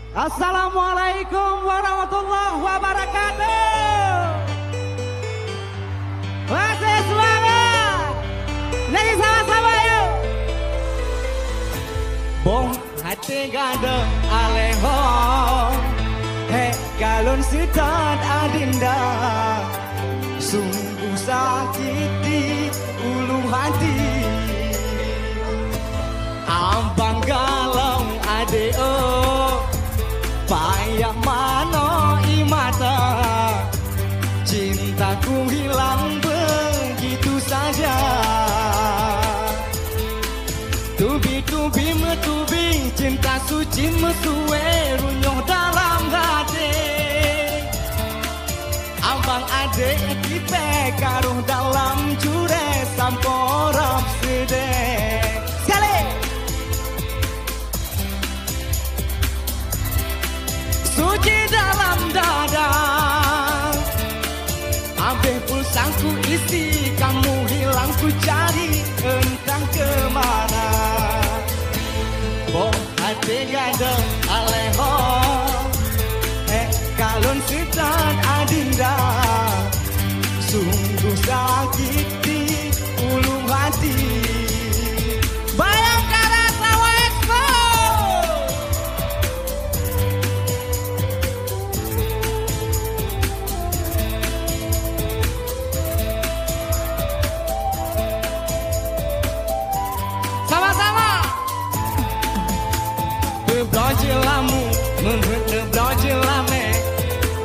Assalamualaikum warahmatullahi wabarakatuh. Masih semangat. Lagi sama-sama yuk. Bong hati gada aleho. Hei galon sitat adinda. Sungguh sakit di ulu hati. Abang galau adeo. Payah mano imata. Cintaku hilang begitu saja. Tubi-tubi metubi, cinta suci mesuwe runyuh dalam hati. Abang adek kita karuh dalam jure samporap sedek. Sekali. Suci dalam dada. Ambil pulsaku isi, kamu hilang ku cari entah kemana. Boh hati gada aleho. Kalon sitan adinda. Sungguh sakit di ulu hati. Bayangkara Sawa Expo. Sama-sama. Berbelajamu, berbelajame.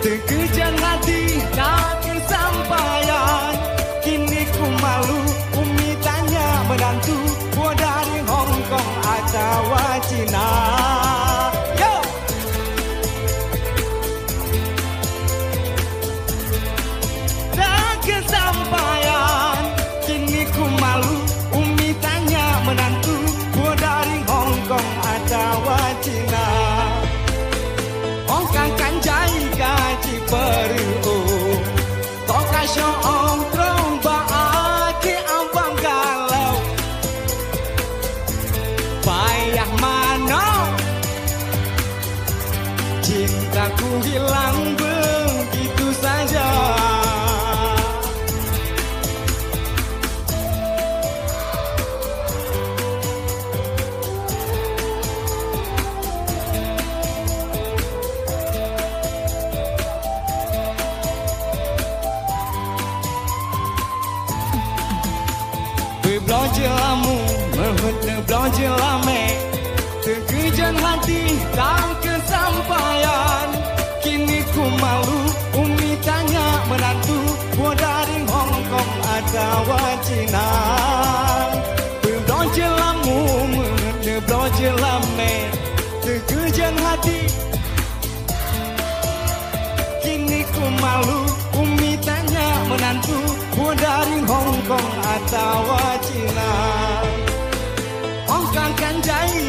Terkejan hati tak kesampaian. Kini ku malu, umi tanya menantu. Gua dari Hong Kong atau Cina. Yo! Tak kesampaian. Kini ku malu, umi tanya menantu. Gua dari Hong Kong atau Cina. Ong kan jai gaji peru. Tok kasyo ong tromba ake abang galau. Payah mana. Cintaku hilang begitu saja. Berbelajamu, berbelajame. Terkejan hati tak kesampaian. Kini ku malu, umi tanya menantu. Gua dari Hong Kong atau Cina. Berbelajamu, berbelajame. Terkejan hati. Kini ku malu, umi tanya menantu. Gua dari Hong Kong atau Cina. Ong kan jai